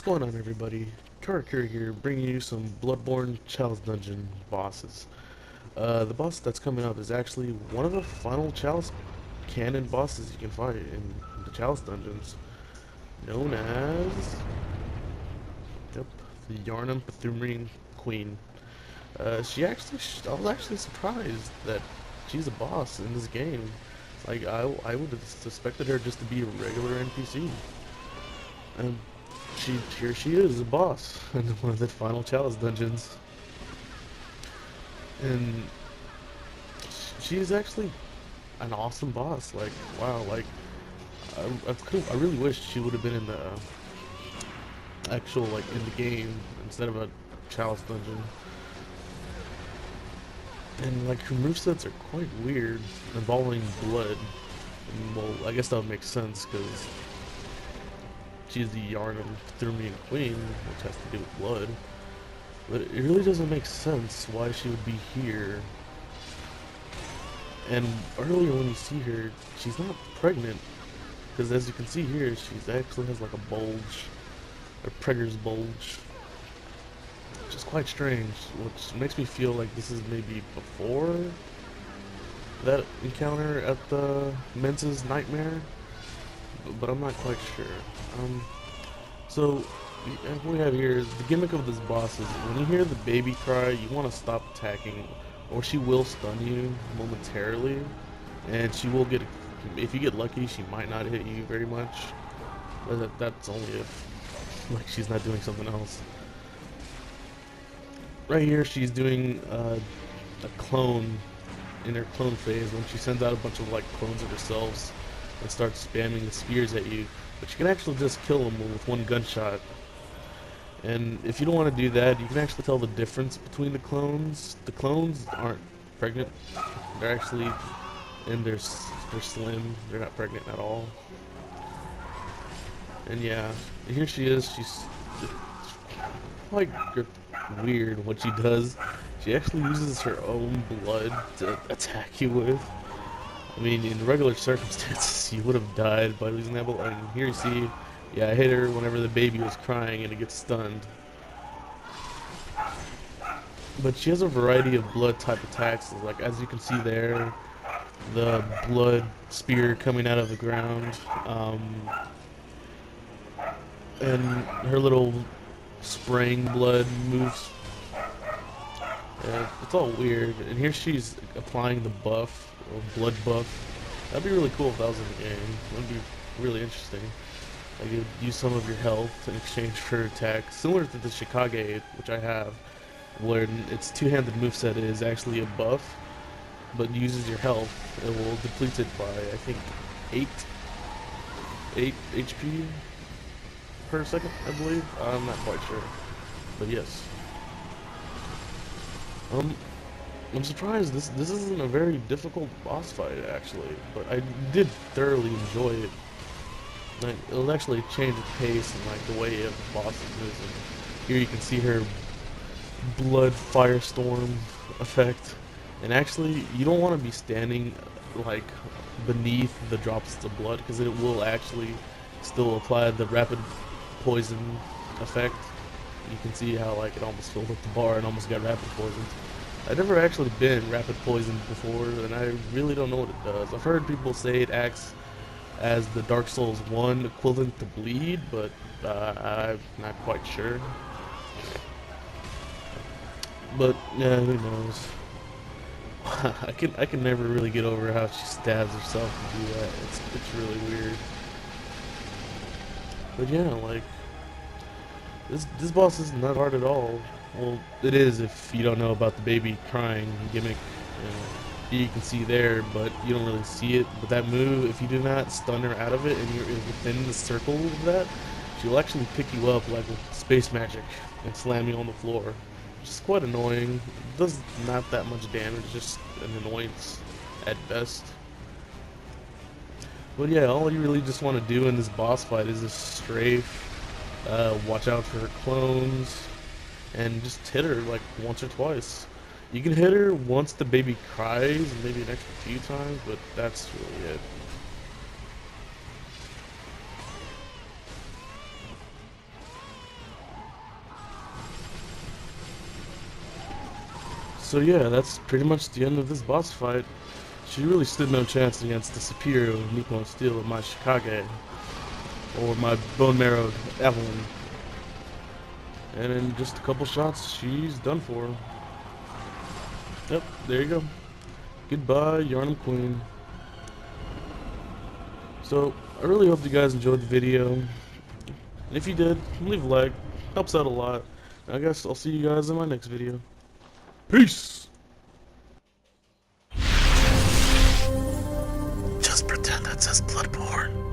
What's going on, everybody? Karakuri here, bringing you some Bloodborne Chalice Dungeon bosses. The boss that's coming up is actually one of the final Chalice canon bosses you can fight in the Chalice dungeons, known as yep, the Yharnam Pthumerian Queen. I was actually surprised that she's a boss in this game. Like I would have suspected her just to be a regular NPC. And here she is, a boss in one of the final Chalice dungeons, and she's actually an awesome boss. Like, wow, like I really wish she would have been in the actual in the game instead of a Chalice dungeon. And like her movesets are quite weird, involving blood. And, well, I guess that would make sense because she's the Yharnam Pthumerian Queen, which has to do with blood. But it really doesn't make sense why she would be here. And earlier when you see her, she's not pregnant. Because as you can see here, she actually has like a bulge. A Pregger's bulge. Which is quite strange. Which makes me feel like this is maybe before that encounter at the Mensa's Nightmare. But I'm not quite sure. So what we have here is the gimmick of this boss is when you hear the baby cry, you want to stop attacking, or she will stun you momentarily, and she will get. If you get lucky, she might not hit you very much. But that's only if she's not doing something else. Right here, she's doing a clone in her clone phase when she sends out a bunch of clones of herself and starts spamming the spears at you. But you can actually just kill them with one gunshot. And if you don't want to do that, you can actually tell the difference between the clones. The clones aren't pregnant. They're actually, and they're slim. They're not pregnant at all. And yeah, here she is. She's quite weird what she does. She actually uses her own blood to attack you with. I mean, in regular circumstances, you would have died by losing that, but here you see, yeah, I hit her whenever the baby was crying and it gets stunned. But she has a variety of blood type attacks, like as you can see there, the blood spear coming out of the ground, and her little spraying blood moves. Yeah, it's all weird. And here she's applying the buff, or blood buff. That'd be really cool if that was in the game. That'd be really interesting. Like, you'd use some of your health in exchange for attacks, similar to the Shikage, which I have, where its two-handed moveset is actually a buff, but uses your health. It will deplete it by, I think, 8 HP per second, I believe. I'm not quite sure, but yes. I'm surprised this isn't a very difficult boss fight actually, but I did thoroughly enjoy it. Like, it'll actually change the pace and the way of the bosses is. And here you can see her blood firestorm effect. And actually, you don't want to be standing beneath the drops of blood because it will actually still apply the rapid poison effect. You can see how it almost filled up the bar and almost got rapid poisoned. I've never actually been rapid poisoned before, and I really don't know what it does. I've heard people say it acts as the Dark Souls 1 equivalent to bleed, but I'm not quite sure. But yeah, who knows? I can never really get over how she stabs herself and do that. It's really weird. But yeah, this boss is not hard at all. Well, it is if you don't know about the baby crying gimmick. You can see there, but you don't really see it. But that move, if you do not stun her out of it and you're within the circle of that, she'll actually pick you up like with space magic and slam you on the floor. Which is quite annoying. It does not that much damage, just an annoyance at best. But yeah, all you really just want to do in this boss fight is just strafe, watch out for her clones, and just hit her once or twice. You can hit her once the baby cries, and maybe an extra few times, but that's really it. So yeah, that's pretty much the end of this boss fight. She really stood no chance against the superior Nippon Steel of my Shikage, or my Bone Marrowed Evelyn. And in just a couple shots, she's done for. Yep, there you go. Goodbye, Yharnam Queen. So, I really hope you guys enjoyed the video. And if you did, leave a like. Helps out a lot. And I guess I'll see you guys in my next video. Peace! Just pretend that says Bloodborne.